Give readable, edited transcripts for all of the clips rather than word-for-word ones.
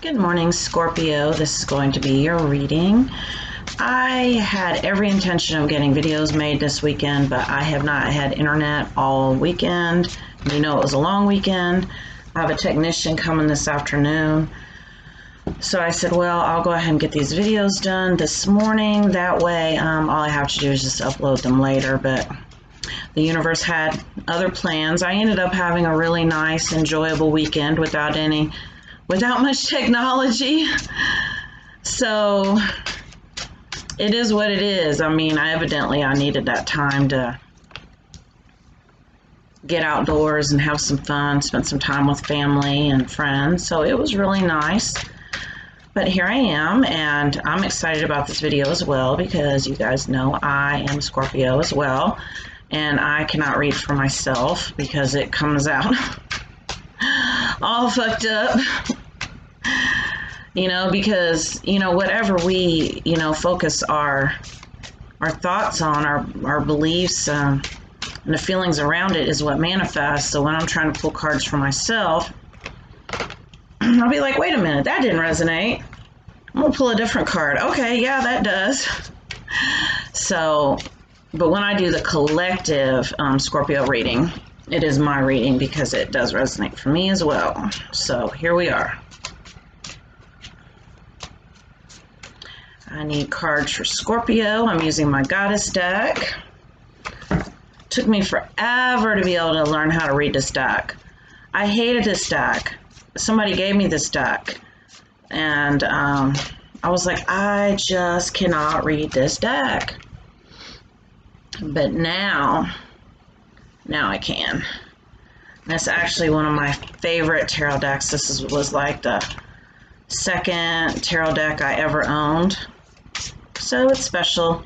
Good morning, Scorpio. This is going to be your reading. I had every intention of getting videos made this weekend, but I have not had internet all weekend. You know, it was a long weekend. I have a technician coming this afternoon. So I said, well, I'll go ahead and get these videos done this morning. That way, all I have to do is just upload them later. But the universe had other plans. I ended up having a really nice, enjoyable weekend without much technology. So it is what it is. I mean, I needed that time to get outdoors and have some fun, spend some time with family and friends. So it was really nice. But here I am, and I'm excited about this video as well because you guys know I am Scorpio as well, and I cannot read for myself because it comes out all fucked up. Because whatever we focus our thoughts on, our beliefs, and the feelings around it is what manifests. So when I'm trying to pull cards for myself, I'll be like, wait a minute, that didn't resonate. I'm gonna pull a different card. Okay, yeah, that does. So, but when I do the collective Scorpio reading, it is my reading because it does resonate for me as well. So here we are. I need cards for Scorpio. I'm using my Goddess deck. Took me forever to be able to learn how to read this deck. I hated this deck. Somebody gave me this deck, and I was like, I just cannot read this deck. But now I can. That's actually one of my favorite tarot decks. Was like the second tarot deck I ever owned. So it's special.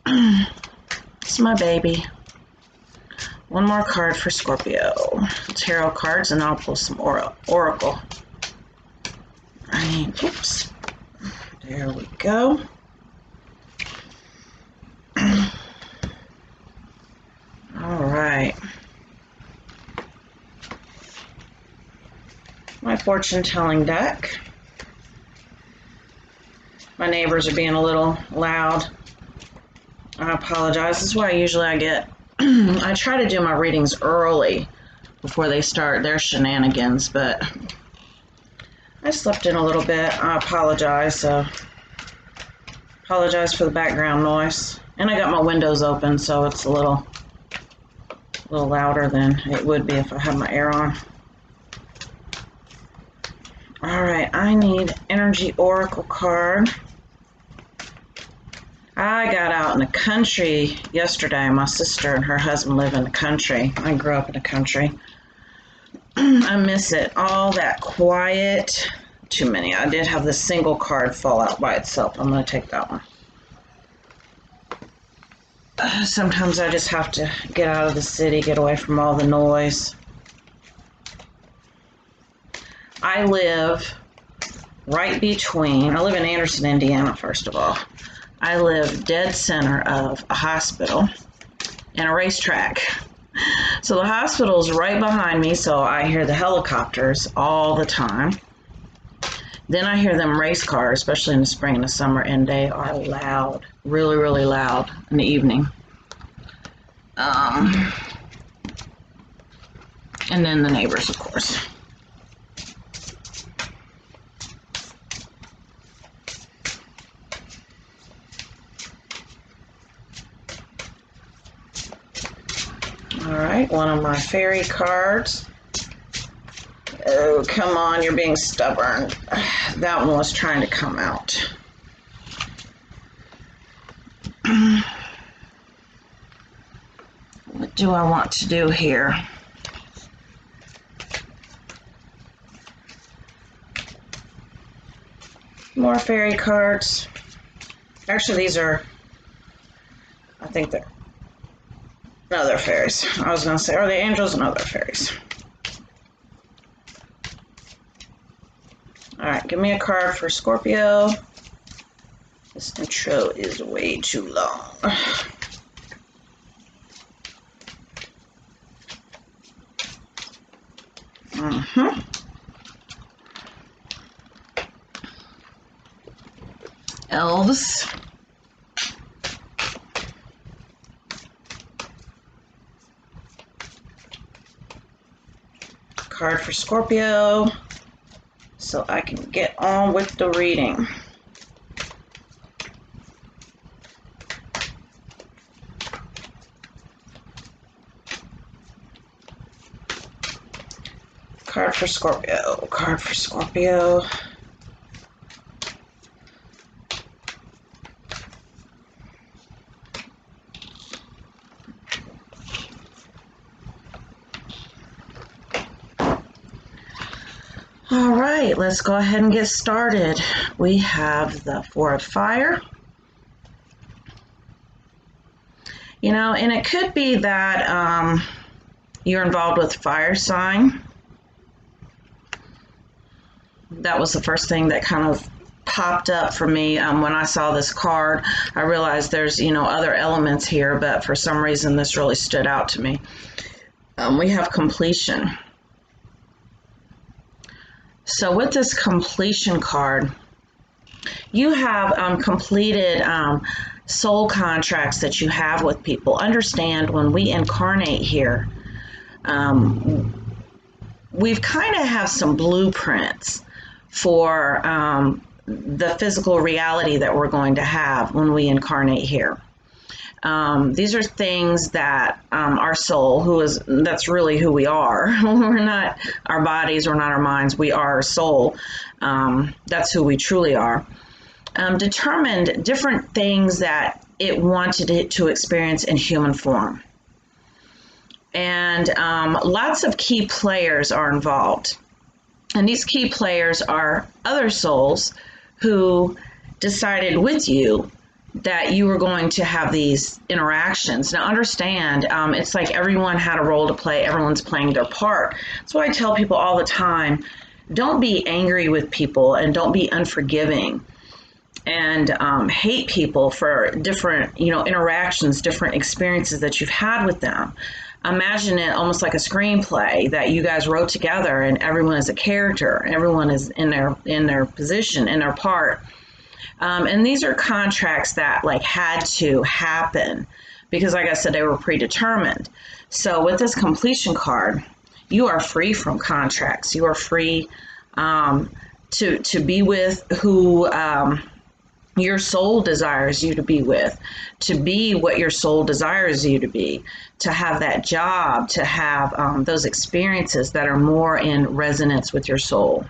It's my baby. One more card for Scorpio. Tarot cards, and I'll pull some oracle. Oops. There we go. All right. My fortune-telling deck. My neighbors are being a little loud. I apologize. This is why I get I try to do my readings early before they start their shenanigans, but I slept in a little bit. I apologize. Apologize for the background noise. And I got my windows open, so it's a little louder than it would be if I had my air on. All right, I need energy oracle card. I got out in the country yesterday. My sister and her husband live in the country. I grew up in the country. I miss it. All that quiet. Too many. I did have the single card fall out by itself. I'm going to take that one. Sometimes I just have to get out of the city, get away from all the noise. I live in Anderson, Indiana, first of all. I live dead center of a hospital and a racetrack. So the hospital's right behind me, so I hear the helicopters all the time. Then I hear them race cars, especially in the spring and the summer, and they are loud, really, really loud in the evening. And then the neighbors, of course. All right, one of my fairy cards. Oh, come on, you're being stubborn. That one was trying to come out. What do I want to do here? More fairy cards. Actually, these are, no, they're fairies. I was going to say, are they angels? No, they're fairies. All right, give me a card for Scorpio. This intro is way too long. Elves. Card for Scorpio, so I can get on with the reading. Card for Scorpio, card for Scorpio. All right, let's go ahead and get started. We have the Four of Fire. You know, and it could be that you're involved with fire sign. That was the first thing that kind of popped up for me when I saw this card. I realized there's, you know, other elements here, but for some reason this really stood out to me. We have completion. So with this completion card, you have completed soul contracts that you have with people. Understand, when we incarnate here, we've kind of have some blueprints for the physical reality that we're going to have when we incarnate here. These are things that our soul, that's really who we are. We're not our bodies, we're not our minds, we are our soul. That's who we truly are. Determined different things that it wanted it to experience in human form. And lots of key players are involved. And these key players are other souls who decided with you that you were going to have these interactions. Now understand, it's like everyone had a role to play, everyone's playing their part. That's why I tell people all the time, don't be angry with people and don't be unforgiving and hate people for different, you know, interactions, different experiences that you've had with them. Imagine it almost like a screenplay that you guys wrote together, and everyone is a character, everyone is in their position, in their part. And these are contracts that like had to happen because, like I said, they were predetermined. So with this completion card, you are free from contracts. You are free to be with who your soul desires you to be with, to be what your soul desires you to be, to have that job, to have those experiences that are more in resonance with your soul.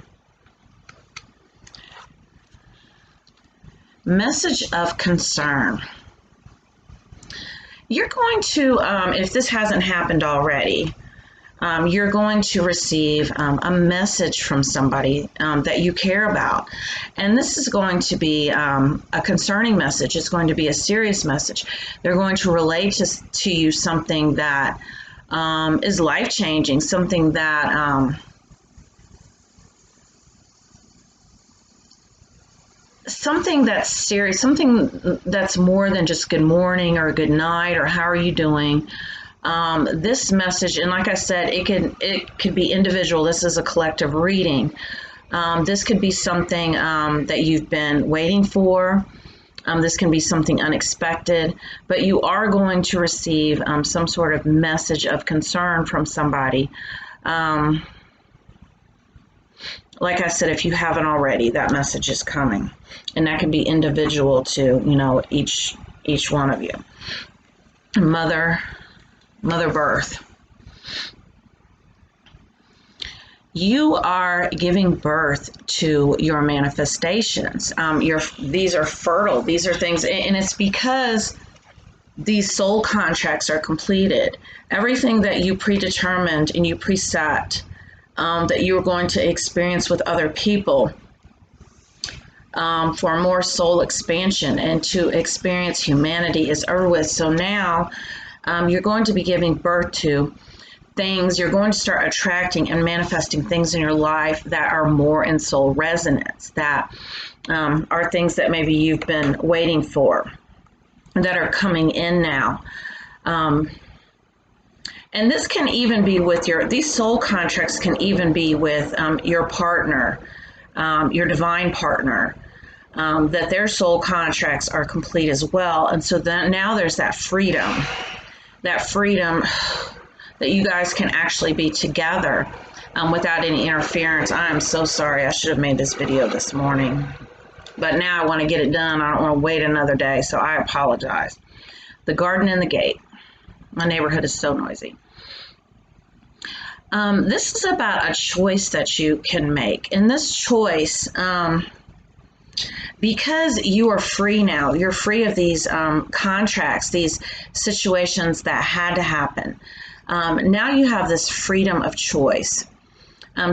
Message of concern. You're going to, if this hasn't happened already, you're going to receive a message from somebody that you care about. And this is going to be a concerning message. It's going to be a serious message. They're going to relate to you something that is life-changing, something that something that's serious, something that's more than just good morning or good night or how are you doing. This message, and like I said, it could be individual. This is a collective reading. This could be something that you've been waiting for. This can be something unexpected, but you are going to receive some sort of message of concern from somebody. Like I said, if you haven't already, that message is coming, and that can be individual to, you know, each one of you. Mother birth. You are giving birth to your manifestations. These are fertile. These are things, and it's because these soul contracts are completed. Everything that you predetermined and you preset that you were going to experience with other people for more soul expansion and to experience humanity is over with. So now you're going to be giving birth to things. You're going to start attracting and manifesting things in your life that are more in soul resonance, that are things that maybe you've been waiting for, that are coming in now. And this can even be with these soul contracts can even be with your partner, your divine partner. that their soul contracts are complete as well. And so then now there's that freedom that you guys can actually be together without any interference. I am so sorry. I should have made this video this morning, but now I want to get it done. I don't want to wait another day, so I apologize. The garden and the gate. My neighborhood is so noisy. This is about a choice that you can make. And this choice, because you are free now, you're free of these contracts, these situations that had to happen. Now you have this freedom of choice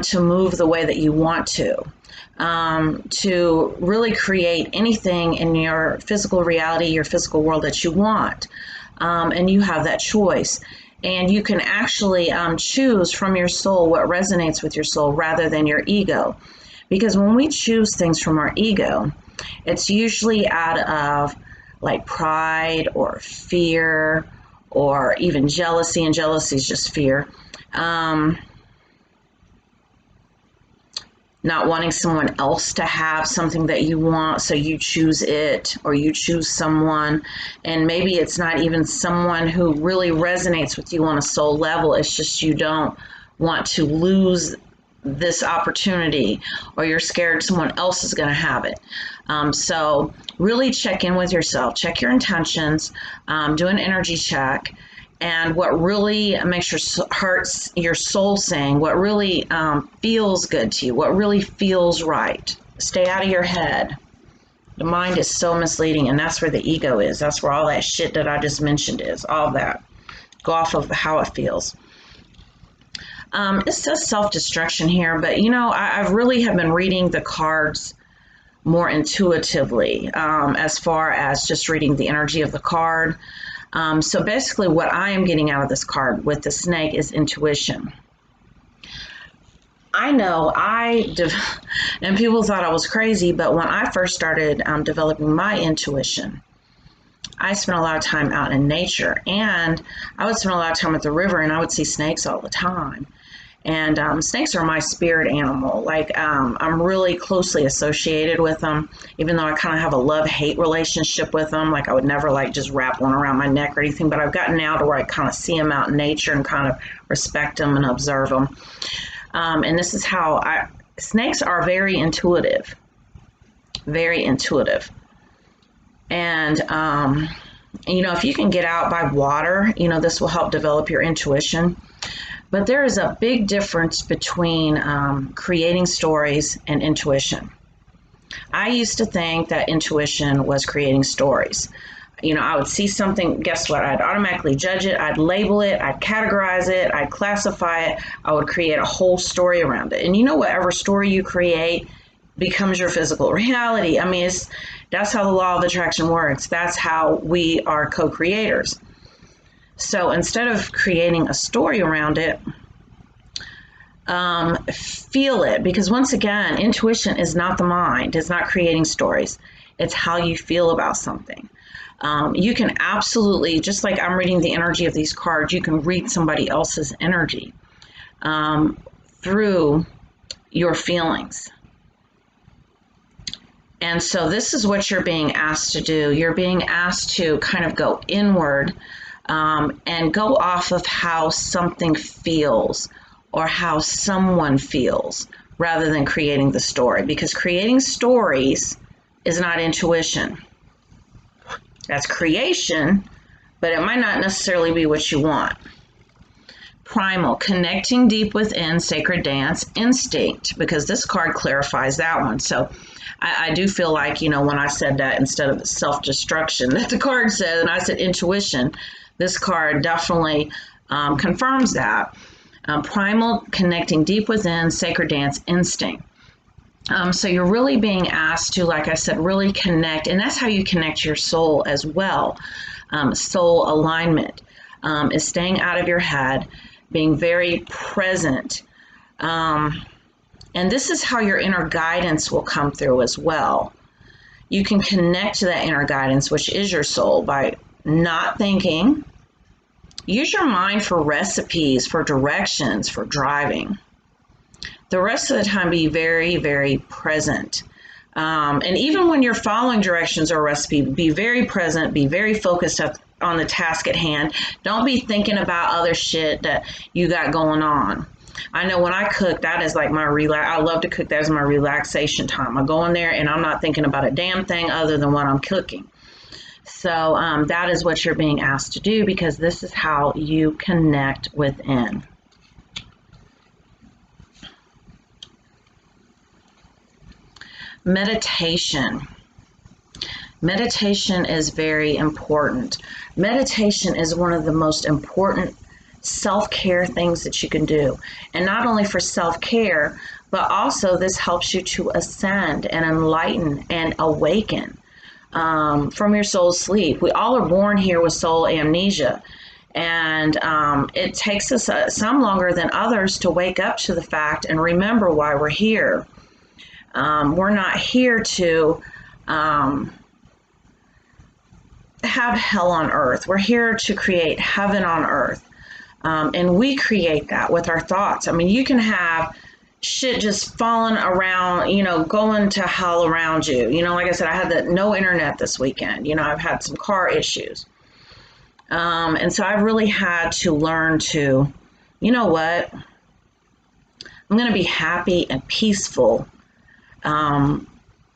to move the way that you want to really create anything in your physical reality, your physical world that you want. And you have that choice. And you can actually choose from your soul what resonates with your soul rather than your ego. Because when we choose things from our ego, it's usually out of like pride or fear or even jealousy, and jealousy is just fear. Not wanting someone else to have something that you want, so you choose it, or you choose someone, and maybe it's not even someone who really resonates with you on a soul level. It's just you don't want to lose this opportunity, or you're scared someone else is going to have it. So really check in with yourself, check your intentions, do an energy check, and what really makes your heart, your soul sing, what really feels good to you, what really feels right. Stay out of your head. The mind is so misleading, and that's where the ego is. That's where all that shit that I just mentioned is, all that. Go off of how it feels. It says self-destruction here, but you know, I really have been reading the cards more intuitively as far as just reading the energy of the card. So basically what I am getting out of this card with the snake is intuition. I know and people thought I was crazy, but when I first started developing my intuition, I spent a lot of time out in nature, and I would spend a lot of time at the river, and I would see snakes all the time. And snakes are my spirit animal. Like I'm really closely associated with them, even though I kind of have a love-hate relationship with them. Like I would never like just wrap one around my neck or anything, but I've gotten now to where I kind of see them out in nature and kind of respect them and observe them. And this is how snakes are very intuitive, very intuitive. And you know, if you can get out by water, you know, this will help develop your intuition. But there is a big difference between creating stories and intuition. I used to think that intuition was creating stories. You know, I would see something, guess what? I'd automatically judge it, I'd label it, I'd categorize it, I'd classify it, I would create a whole story around it. And you know, whatever story you create becomes your physical reality. I mean, that's how the law of attraction works. That's how we are co-creators. So instead of creating a story around it, feel it, because once again, intuition is not the mind, it's not creating stories. It's how you feel about something. You can absolutely, just like I'm reading the energy of these cards, you can read somebody else's energy through your feelings. And so this is what you're being asked to do. You're being asked to kind of go inward and go off of how something feels or how someone feels rather than creating the story, because creating stories is not intuition. That's creation, but it might not necessarily be what you want. Primal, connecting deep within, sacred dance, instinct, because this card clarifies that one. So I do feel like, you know, when I said that instead of self-destruction that the card said, and I said intuition, this card definitely confirms that. Primal, connecting deep within, sacred dance, instinct. So you're really being asked to, like I said, really connect, and that's how you connect your soul as well. Soul alignment is staying out of your head, being very present. And this is how your inner guidance will come through as well. You can connect to that inner guidance, which is your soul, by not thinking. Use your mind for recipes, for directions, for driving. The rest of the time, be very, very present. And even when you're following directions or a recipe, be very present, be very focused on the task at hand. Don't be thinking about other shit that you got going on. I know when I cook, that is like my relax. I love to cook. That is my relaxation time. I go in there and I'm not thinking about a damn thing other than what I'm cooking. So that is what you're being asked to do, because this is how you connect within. Meditation. Meditation is very important. Meditation is one of the most important self-care things that you can do. And not only for self-care, but also this helps you to ascend and enlighten and awaken from your soul's sleep. We all are born here with soul amnesia. And it takes us some longer than others to wake up to the fact and remember why we're here. We're not here to have hell on earth. We're here to create heaven on earth. And we create that with our thoughts. I mean, you can have shit just falling around, going to hell around you. Like I said, I had no internet this weekend. I've had some car issues. And so I've really had to learn to, you know what? I'm going to be happy and peaceful no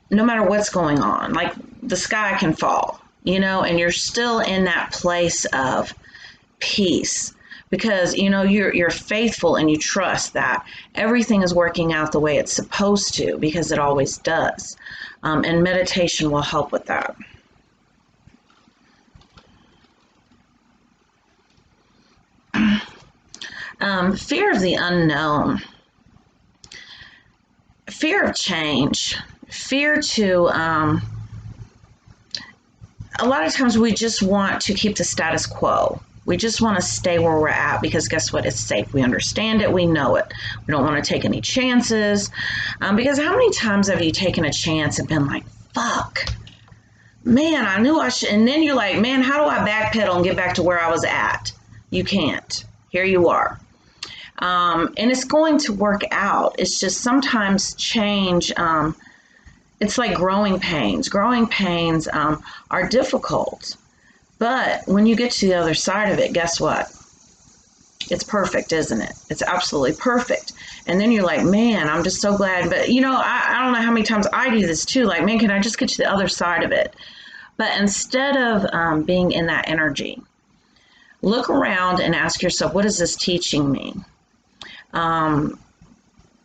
matter what's going on. Like the sky can fall, and you're still in that place of peace because, you're faithful and you trust that everything is working out the way it's supposed to, because it always does. And meditation will help with that. Fear of the unknown, fear of change, fear to, a lot of times we just want to keep the status quo. We just want to stay where we're at because guess what? It's safe. We understand it. We know it. We don't want to take any chances. Because how many times have you taken a chance and been like, fuck, man, I knew I should. And then you're like, man, how do I backpedal and get back to where I was at? You can't. Here you are. And it's going to work out. It's just sometimes change, it's like growing pains. Growing pains are difficult. But when you get to the other side of it, guess what? It's perfect, isn't it? It's absolutely perfect. And then you're like, man, I'm just so glad. But, I don't know how many times I do this too. Like, man, can I just get to the other side of it? But instead of being in that energy, look around and ask yourself, what is this teaching me?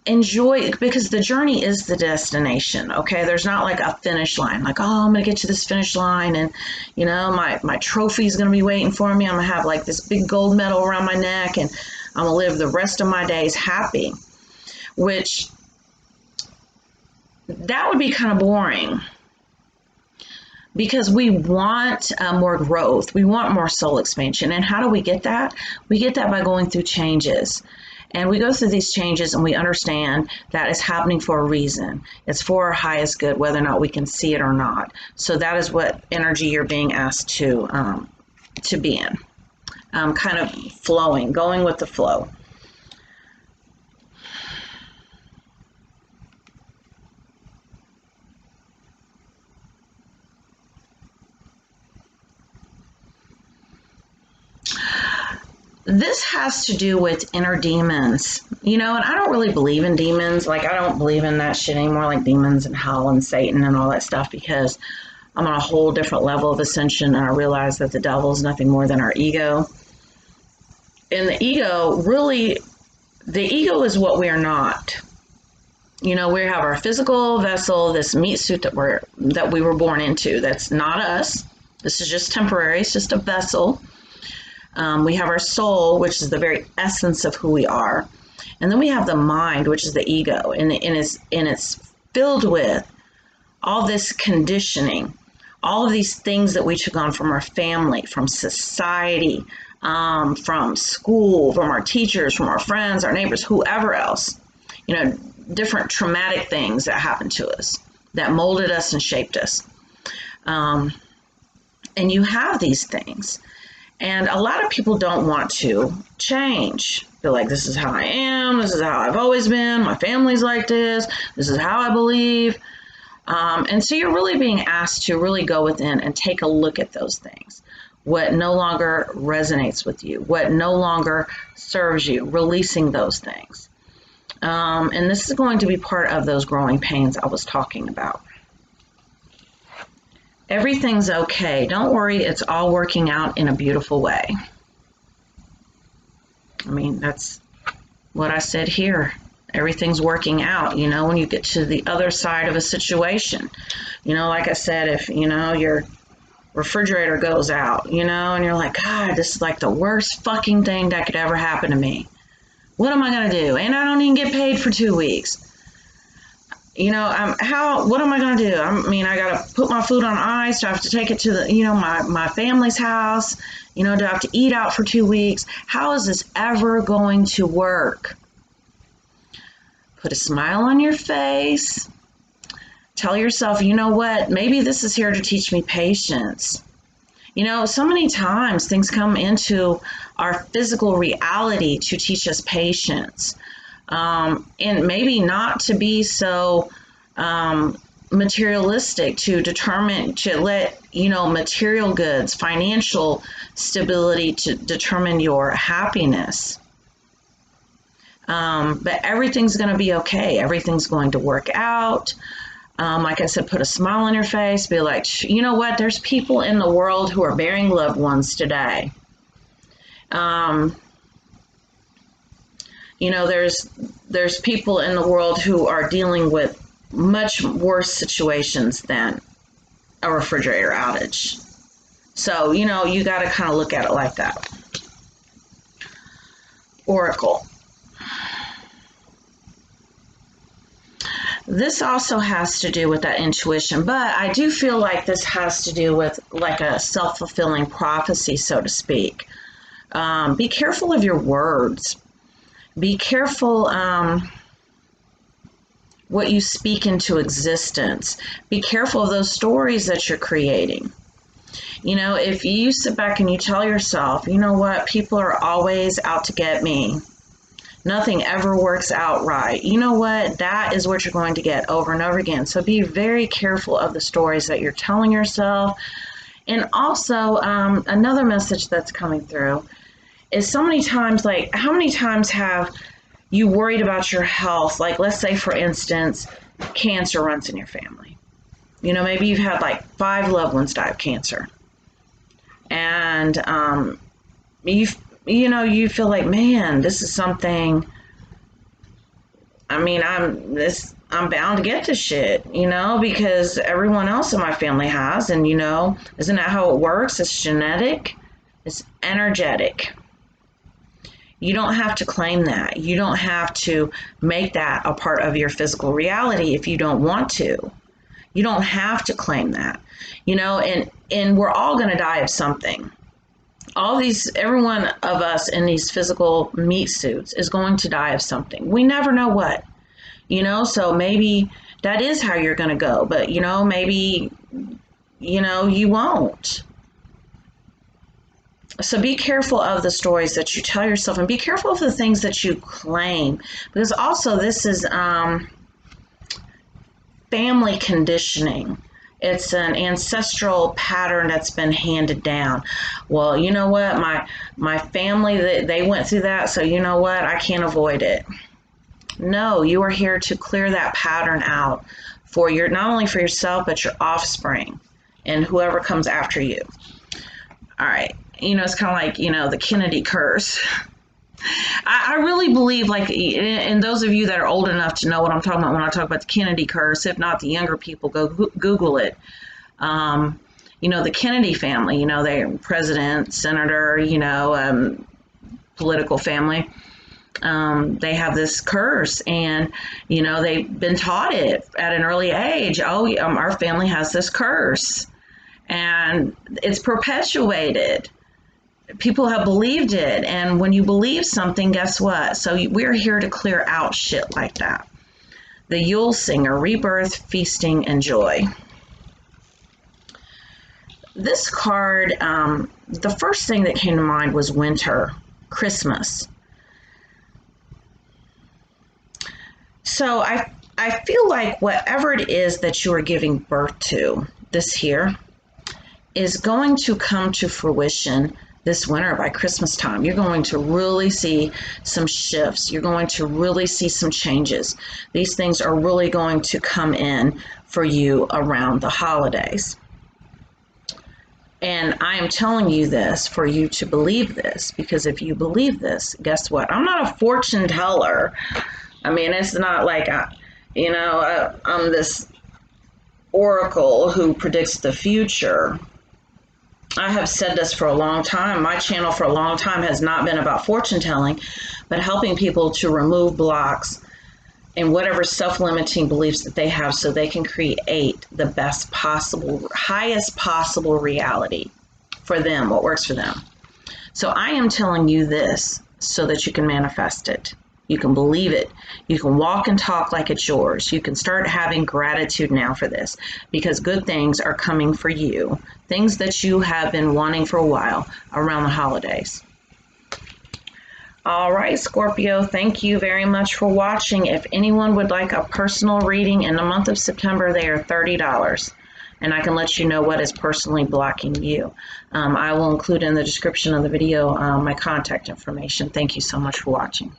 Enjoy, because the journey is the destination. Okay, there's not like a finish line, like, oh, I'm gonna get to this finish line and my trophy is gonna be waiting for me. I'm gonna have like this big gold medal around my neck and I'm gonna live the rest of my days happy, which that would be kind of boring, because we want more growth, we want more soul expansion. And how do we get that? We get that by going through changes. And we go through these changes and we understand that it's happening for a reason. It's for our highest good, whether or not we can see it or not. So that is what energy you're being asked to be in. Kind of flowing, going with the flow. This has to do with inner demons, and I don't really believe in demons. Like, I don't believe in that shit anymore, like demons and hell and Satan and all that stuff, because I'm on a whole different level of ascension and I realize that the devil is nothing more than our ego. And the ego is what we are not. We have our physical vessel, this meat suit that we were born into. That's not us. This is just temporary. It's just a vessel. We have our soul, which is the very essence of who we are. And then we have the mind, which is the ego. And it's filled with all this conditioning, all of these things that we took on from our family, from society, from school, from our teachers, from our friends, our neighbors, whoever else. Different traumatic things that happened to us that molded us and shaped us. And you have these things. And a lot of people don't want to change. They're like, this is how I am. This is how I've always been. My family's like this. This is how I believe. And so you're really being asked to really go within and take a look at those things. What no longer resonates with you, what no longer serves you, releasing those things. And this is going to be part of those growing pains I was talking about. Everything's okay. Don't worry, it's all working out in a beautiful way. I mean, that's what I said here. Everything's working out, you know, when you get to the other side of a situation. You know, like I said, if, you know, your refrigerator goes out, you know, and you're like, God, this is like the worst fucking thing that could ever happen to me. What am I going to do? And I don't even get paid for 2 weeks. You know, what am I going to do? I mean, I got to put my food on ice. Do I have to take it to the, you know, my family's house? You know, do I have to eat out for 2 weeks? How is this ever going to work? Put a smile on your face. Tell yourself, you know what? Maybe this is here to teach me patience. You know, so many times things come into our physical reality to teach us patience. And maybe not to be so materialistic, to let, you know, material goods, financial stability to determine your happiness. But everything's going to be okay. Everything's going to work out. Like I said, put a smile on your face. Be like, you know what? There's people in the world who are burying loved ones today. You know, there's people in the world who are dealing with much worse situations than a refrigerator outage. So, you know, you got to kind of look at it like that. Oracle. This also has to do with that intuition, but I do feel like this has to do with like a self-fulfilling prophecy, so to speak. Be careful of your words. Be careful what you speak into existence. Be careful of those stories that you're creating. You know, if you sit back and you tell yourself, you know what, people are always out to get me. Nothing ever works out right. You know what? That is what you're going to get over and over again. So be very careful of the stories that you're telling yourself. And also, another message that's coming through is so many times, like, how many times have you worried about your health? Like, let's say, for instance, cancer runs in your family. You know, maybe you've had like 5 loved ones die of cancer. And you know, you feel like, man, this is something, I mean, I'm bound to get this shit, you know, because everyone else in my family has, and you know, isn't that how it works? It's genetic, it's energetic. You don't have to claim that. You don't have to make that a part of your physical reality if you don't want to. You don't have to claim that, you know, and we're all going to die of something. Every one of us in these physical meat suits is going to die of something. We never know what, you know, so maybe that is how you're going to go, but, you know, maybe, you know, you won't. So be careful of the stories that you tell yourself, and be careful of the things that you claim, because also this is family conditioning. It's an ancestral pattern that's been handed down. Well, you know what? My family, they went through that, so you know what? I can't avoid it. No, you are here to clear that pattern out for not only for yourself, but your offspring and whoever comes after you. All right. You know, it's kind of like, you know, the Kennedy curse. I really believe, like, and those of you that are old enough to know what I'm talking about when I talk about the Kennedy curse, if not the younger people, go Google it. You know, the Kennedy family, you know, they're president, senator, you know, political family. They have this curse, and, you know, they've been taught it at an early age. Oh, our family has this curse, and it's perpetuated. People have believed it, and when you believe something, guess what? So we're here to clear out shit like that. The Yule Singer, rebirth, feasting, and joy. This card, the first thing that came to mind was winter, Christmas. So I feel like whatever it is that you are giving birth to this year is going to come to fruition this winter. By Christmas time, you're going to really see some shifts. You're going to really see some changes. These things are really going to come in for you around the holidays. And I am telling you this for you to believe this, because if you believe this, guess what? I'm not a fortune teller. I mean, it's not like I'm this oracle who predicts the future. I have said this for a long time. My channel for a long time has not been about fortune telling, but helping people to remove blocks and whatever self-limiting beliefs that they have so they can create the best possible, highest possible reality for them, what works for them. So I am telling you this so that you can manifest it. You can believe it. You can walk and talk like it's yours. You can start having gratitude now for this, because good things are coming for you. Things that you have been wanting for a while around the holidays. All right, Scorpio, thank you very much for watching. If anyone would like a personal reading in the month of September, they are $30. And I can let you know what is personally blocking you. I will include in the description of the video my contact information. Thank you so much for watching.